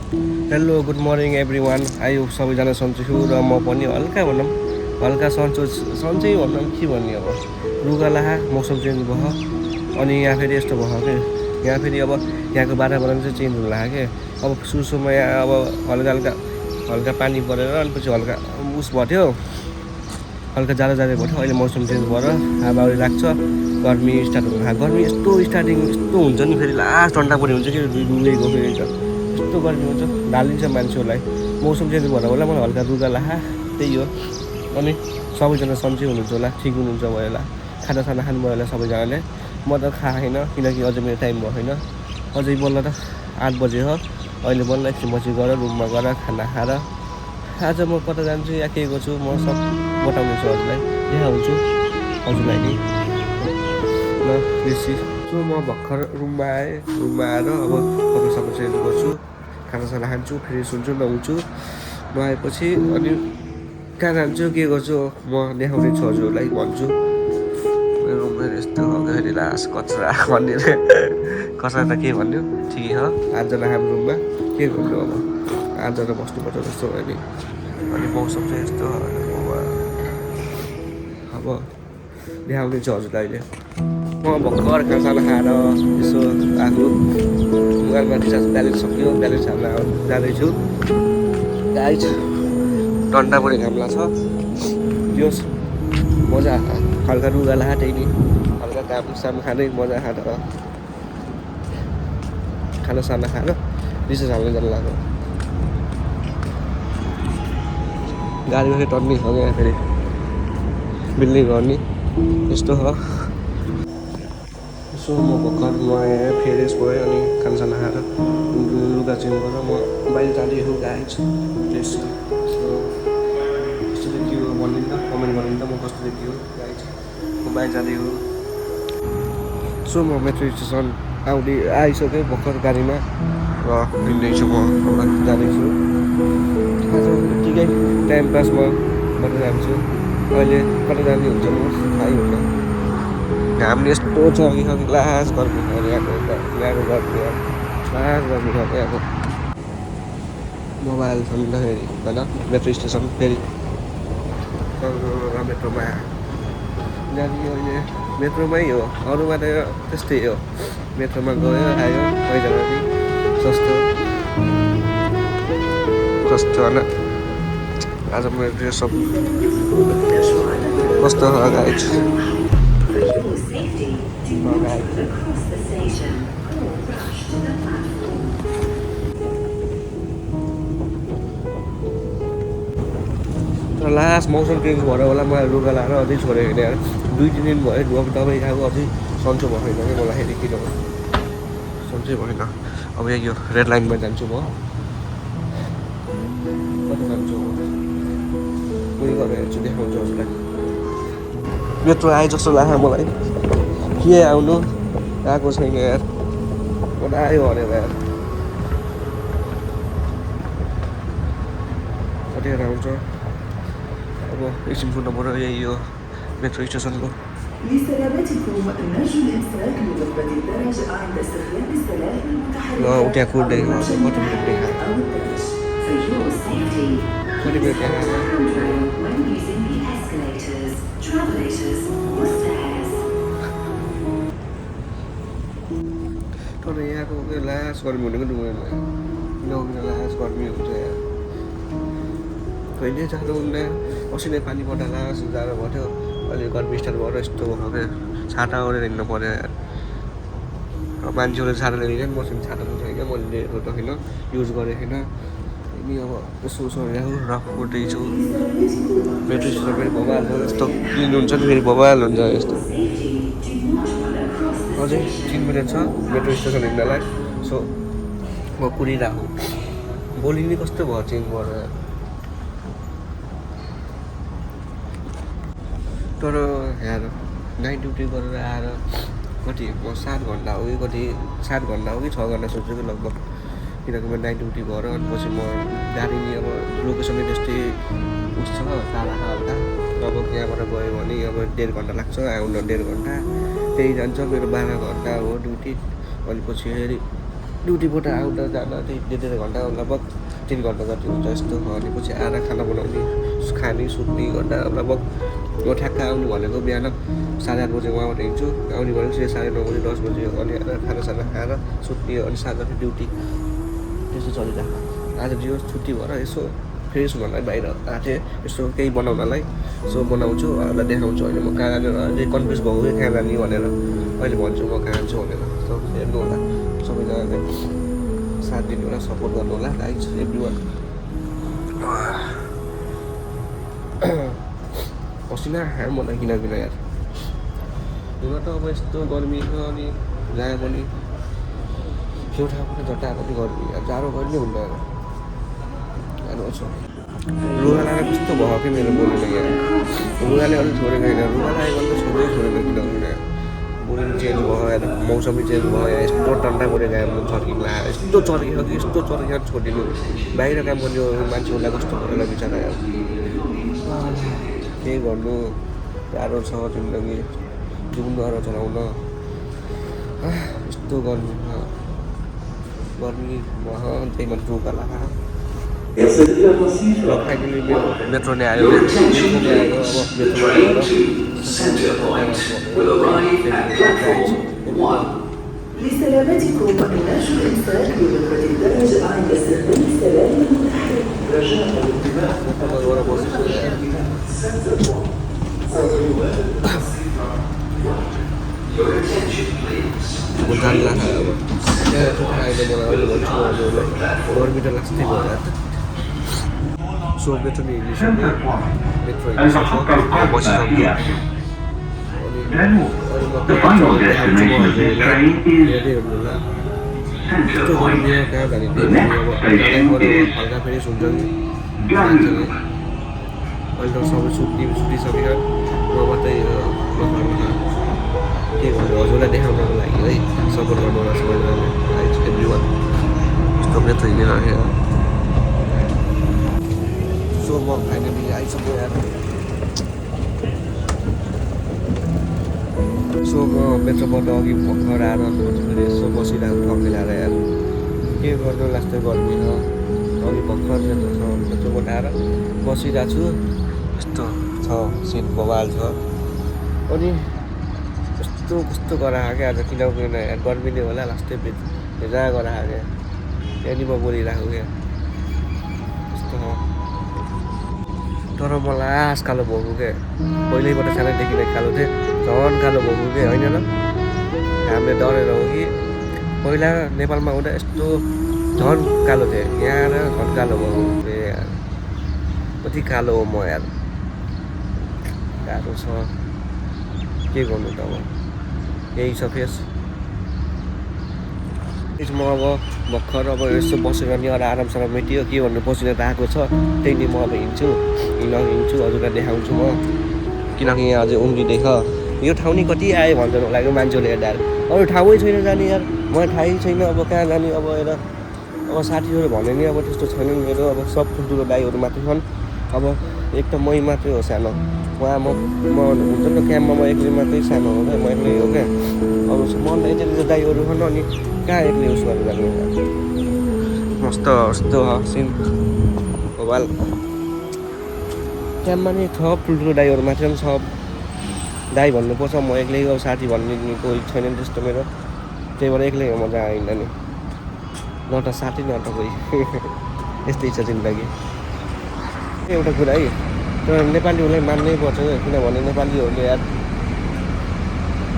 Hello good morning every one. आयो सबैजना सन्चै छु र म पनि हल्का भनौँ हल्का सन्चै भनौँ के भन्ने अब लुगा लाहा मौसम चेन्ज भयो अनि यहाँ फेरि यस्तो भयो कि यहाँ फेरि अब यहाँको वातावरण चाहिँ चेन्ज हुन लाग्यो कि अब सुरुमा यहाँ अब हल्का हल्का हल्का पानी परेर अनि पछि हल्का उस भयो थियो हल्का जाडो जाडो भयो थियो। अहिले मौसम चेन्ज भएर हावाहुरी लाग्छ गर्मी स्टार्ट हुनु गर्मी यस्तो स्टार्टिङ यस्तो हुन्छ नि फेरि लास्ट ठन्डा पऱ्यो हुन्छ कि डुबेको फेरि त यस्तो गर्मी हुन्छ ढालिन्छ मान्छेहरूलाई मौसम चेन्ज भएर होला मलाई हल्का लुगा लाहा त्यही हो। अनि सबैजना सन्चै हुनुहुन्छ होला ठिक हुनुहुन्छ भयो होला खानासाना खानुभयो होला सबैजनाले म त खाएन किनकि अझै मेरो टाइम भएन अझै बल्ल त 8 बजे हो अहिले बल्ल एकछिन पछि गएर रुममा गएर खाना खाएर आज म कता जान्छु या के गर्छु म सब बताउनेछु हजुरलाई देखाउँछु हजुरलाई नि ल बेसी सो म भर्खर रुममा आएँ रुममा आएर अब कपडासम्म चेन्ज गर्छु खानासाना खान्छु फ्रेस हुन्छु नुहाउँछु नुहाएपछि अनि कहाँ जान्छु के गर्छु म देखाउने छु हजुरलाई भन्छु। मेरो रुम फेरि यस्तो फेरि लास कचरा भन्ने कचरा त के भन्यो ठिकै हो 8 जना हाम्रो रुममा के गर्नु अब 8 जना बस्नुपर्छ जस्तो भयो नि अनि मौसम चाहिँ यस्तो अब देखाउने छु हजुरलाई अहिले म भर्खर खानासाना खाएर यसो आएको मोबाइलमा रिचार्ज ब्यालेन्स सक्यो ब्यालेन्स हाल्न जाँदैछु गाइज ठन्डा पनि घाम लाग्छ दियोस् मजा हल्का रुगा ला त्यही नि हल्का काम खाँदै मजा खाएर खानासाना खाएर रिचार्ज हाल्न जानु लाग्यो गाडीमा फेरि टर्नी हो यहाँ फेरि बिल्ने गर्ने यस्तो हो। सो म भर्खर नुहाएँ फ्रेस भयो अनि खानासाना खाएर लुगा चेन्ज गरेर म बाहिर जाँदैछु गाइज यस्तो देखियो भनिदिनु न कमेन्ट गरिदिनु त म कस्तो देखियो गाइज म बाहिर जाँदैछु। सो म मेट्रो स्टेसन आइसकेँ भर्खर गाडीमा र हिँड्दैछु म जाँदैछु आज ठिकै टाइम पास म गर्न जान्छु अहिले कता जाने हुन्छ म थाहै हुन्न घामले यस्तो छ कि लास गर्मी छ यहाँको गर्मी लास गर्मी छ यहाँको मोबाइल छोड्दाखेरि होइन मेट्रो स्टेसन फेरि मेट्रोमा गाडी अहिले मेट्रोमै हो अरूमा त त्यस्तै हो मेट्रोमा गयो आयो पैसा पनि सस्तो होइन आज मेरो ड्रेस सब कस्तो गाइज तर लास्ट मौसम चेन्ज भएर होला मलाई लुगा लाएर अझै छोडेको होइन यार 2-3 दिन भयो अब दबाई खाएको अझै सन्चो भएन कि मलाई फेरि किन सन्चै भएन अब यो रेड लाइनमा जान्छु म कता जान्छु उयो गरेर हेर्छु देखाउँछु हजुरलाई मेट्रो आए जस्तो लाग्यो मलाई के आउनु आएको छैन यार आयो भनेर यार कतिखेर आउँछ अब एकछिन फुट्नु पऱ्यो यही हो मेट्रो स्टेसनको ल उठ्या कुर्दै कति मिनट देखायो कति मिनट देखायो तर यहाँको लास गर्मी हुने पनि हुँदैन किन लास गर्मी हुन्छ यहाँ कहिले जाडो हुँदैन असिनै पानी पर्दा लास जाडो भयो थियो अहिले गर्मी स्टार्ट भएर यस्तो भयो क्या छाता ओढेर हिँड्नु पऱ्यो यार अब मान्छेहरूले छाता लिने मसँग छाता छैन मैले लिएको त होइन युज गरेको छैन अनि अब यसो सरिरहेको रफ कुर्दैछु मेट्रो स्टेसन फेरि भवाल यस्तो क्लिन हुन्छ नि फेरि भवाल हुन्छ यस्तो अझै 3 मिनट छ मेट्रो स्टेसन हिँड्नलाई सो म कुरिरहेको बोली नि कस्तो भयो चेन्ज भएर तर यहाँ नाइट ड्युटी गरेर आएर कति म 7 घन्टा हो कि कति 7 घन्टा हो कि 6 घन्टा सोच्छु कि लगभग किनकि म नाइट ड्युटी भएर अनि पछि म गाडी नि अब लोकेसनै त्यस्तै उस छ टाढा हल्का अब यहाँबाट गयो भने अब 1.5 घन्टा लाग्छ आउन 1.5 घन्टा त्यही जान्छ मेरो 12 घन्टा हो ड्युटी अनि पछि फेरि ड्युटीबाट आउँदा जाँदा त्यही 1.5 घन्टा लगभग 3 घन्टा जति हुन्छ यस्तो हो। अनि पछि आएर खाना बनाउने खाने सुत्ने गर्दा लगभग यो ठ्याक्क आउनु भनेको बिहान 8:30 बजे उहाँबाट हिँड्छु, आउने भनेको 9:30 बजे 10 बजे अनि खानासाना खाएर सुत्ने अनि 7 बजे ड्युटी त्यस्तो चलिरहेको। आज जियो छुट्टी भएर यसो फ्रेस हुनलाई बाहिर आएको थिएँ, यसो केही बनाउनलाई यसो बनाउँछु र देखाउँछु। अहिले म कहाँ जाने अहिले कन्फ्युज भएको कि कहाँ जाने भनेर अहिले भन्छु म कहाँ जान्छु भनेर। सो हेर्नु होला, सबैजनाले साथ दिनु होला, सपोर्ट गर्नु होला गाइज एभ्रिवान। पसिना हाम मलाई किन यार हुन त अब यस्तो गर्मी छ अनि जहाँ पनि छेउछाउ पनि झट्टा पनि गर्मी जाडो गर्मी हुँदैन जानु छ। लुगा लगाएर कस्तो भयो कि मेरो बोलीले यहाँ लुगाले अलिक छोडेको होइन, लुगा लगाएको त छोडेन किनभने बोली चेन्ज भयो या मौसमी चेन्ज भयो या यस्तो ठन्डा पऱ्यो गाउँमा चर्किला यस्तो चर्कियो कि यस्तो चर्कियो छोडिदिनु बाहिर काम गर्ने मान्छेहरूलाई कस्तो गरेर बिचरा यार के गर्नु गाह्रो छ जिन्दगी जिउनुहरू चलाउन यस्तो गर्मी भयो त्यही मान्छे लुगा लगाएर फाइनली मेट्रो नै आयो अब لسلامتكم نشر إرسال لنقطة الدرج عند استخدام السلام المتحرك رجاء الانتباه So metro ni initially metro basic The final destination of this train is Center Point. The next station is Gunn. अहिले सबै सुटिसकेर म मात्रै के भन्नु हजुरलाई देखाउनको लागि है सपोर्ट गर्नु होला सबैजनाले एभ्रिवान यस्तो मेट्रो हिँडिरहेको। सो म फाइनली आइसक्यो यार। सो म मेट्रोबाट अघि भर्खर आएर फेरि यसो बसिरहेको ठक्कै ल्याएर यार के गर्नु लास्टै गर्मी छ अघि भर्खर मेट्रोबाट आएर बसिरहेको छु। यस्तो छ सिट बवाल छ अनि कस्तो गराएको क्या आज किनकि गर्मीले होला लास्टै भेजा गराएको क्या त्यहाँदेखि म बोलिरहेको क्या यस्तो हो। तर मलाई आस कालो भएको क्या पहिल्यैबाट सानैदेखि नै कालो थिएँ झन् कालो भएको क्या होइन र हामीले डरेर हो कि पहिला नेपालमा हुँदा यस्तो झन् कालो थिएँ यहाँ र झन् कालो भएको यार कति कालो हो म यार गाह्रो छ के गर्नु त अब यही छ फेस। म अब भर्खर अब यसो बसेर नि अरू आरामसँग मेटियो के भन्नु पसिना त आएको छ त्यही नि म अब हिँड्छु हजुरलाई देखाउँछु म किनकि यहाँ अझै उम्रिँदैछ यो ठाउँ नि कति आयो भन्छन् होला कि मान्छेले हेर्दा अरू ठाउँै छैन जाने यार मलाई थाहै छैन अब कहाँ जाने अब हेर अब साथीहरू भने नि अब त्यस्तो छैन मेरो अब सब ठुल्ठुलो दाइहरू मात्रै छन्। अब एक त मै मात्रै हो सानो उहाँ म हुन्छ नि त क्याम्पमा म एक्लै मात्रै सानो हो क्या म एक्लै हो क्या अब मलाई यति दाइहरू छन् अनि कहाँ एक्लै उस गरेर जानु मस्त यस्तो सिन मोबाइल क्याम्पमा नि छ ठुल्ठुलो दाइहरू मात्रै पनि सब दाइ भन्नुपर्छ म एक्लै अब साथी भन्ने कोही छैन त्यस्तो मेरो त्यही भएर एक्लै हो म जहाँ हिँड्दा नि न त साथी न त कोही यस्तै छ जिन्दगी। एउटा कुरा है तर नेपालीहरूलाई मान्नै पर्छ किनभने नेपालीहरूले यार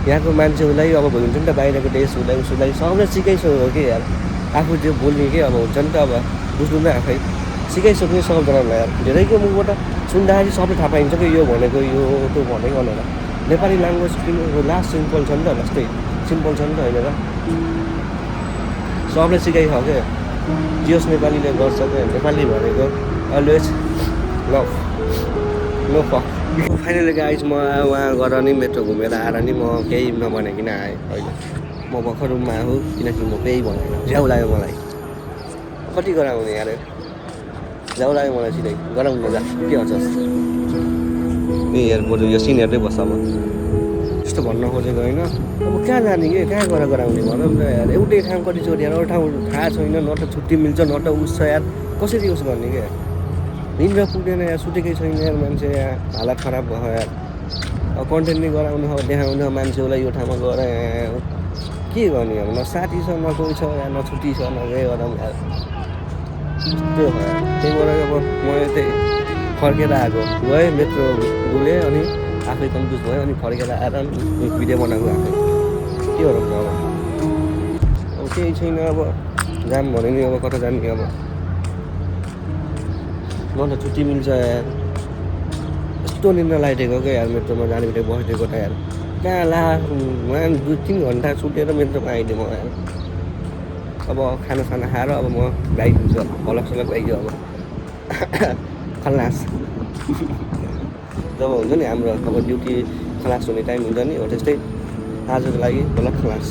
यहाँको मान्छेहरूलाई अब हुन्छ नि त बाहिरको देशहरूलाई उसलाई सबलाई सिकाइसक्यो कि यार आफू त्यो बोल्ने के अब हुन्छ नि त अब बुझ्नु नै आफै सिकाइसक्यो सबजनालाई यार धेरैको मुखबाट सुन्दाखेरि सबै थाहा पाइन्छ कि यो भनेको यो त्यो भनेको भनेर नेपाली ल्याङ्ग्वेज लास्ट सिम्पल छ नि त लास्टै सिम्पल छ नि त होइन र सबलाई सिकाइसक्यो क्या जियोस् नेपालीले गर्छ क्या नेपाली भनेको always love no fuck. Finally guys म उहाँ गएर नि मेट्रो घुमेर आएर नि म केही नभनिकन आएँ होइन म भर्खर रुममा आएको किनकि म केही भनेन झ्याउ लाग्यो मलाई कति गराउने यार झ्याउ लाग्यो मलाई सिधै गराउनु जा के गर्छस् ए यार बरु यो सिन हेर्दै बस्छ म त्यस्तो भन्न खोजेको होइन अब कहाँ जाने कि कहाँ गराउने भन न यार एउटै ठाउँ कतिचोटि यार अरू ठाउँ थाहा छैन न त छुट्टी मिल्छ न त उस छ यार कसरी उस गर्ने क्या हिँडेर पुग्दैन यार सुतेकै छैन यार मान्छे यहाँ हालत खराब भयो यार अब कन्टेन्ट नै गराउनु हो देखाउनु मान्छेलाई यो ठाउँमा गएर के गर्ने अब न साथी छ न कोही छ या न छुट्टी छ न केही गरौँ यार त्यो हो यार त्यही भएर अब म त्यही फर्केर आएको गएँ मेट्रो डुलेँ अनि आफै कन्फ्युज भयो अनि फर्केर आएर भिडियो बनाएको आफै के गरौँ अब अब केही छैन अब जाम भने नि अब कता जाने अब न त छुट्टी मिल्छ यार यस्तो निन्द्रा लागिदिएको क्या यार मेट्रोमा जाने बित्तिकै बसिदिएको त यार कहाँ ला 2-3 घन्टा सुतेर मेट्रोमा आइदिएँ म यार अब खानासाना खाएर अब म बाइक हुन्छ अलग बाइक्यो अब खलास जब हुन्छ नि हाम्रो अब ड्युटी खलास हुने टाइम हुन्छ नि हो त्यस्तै आजको लागि खलास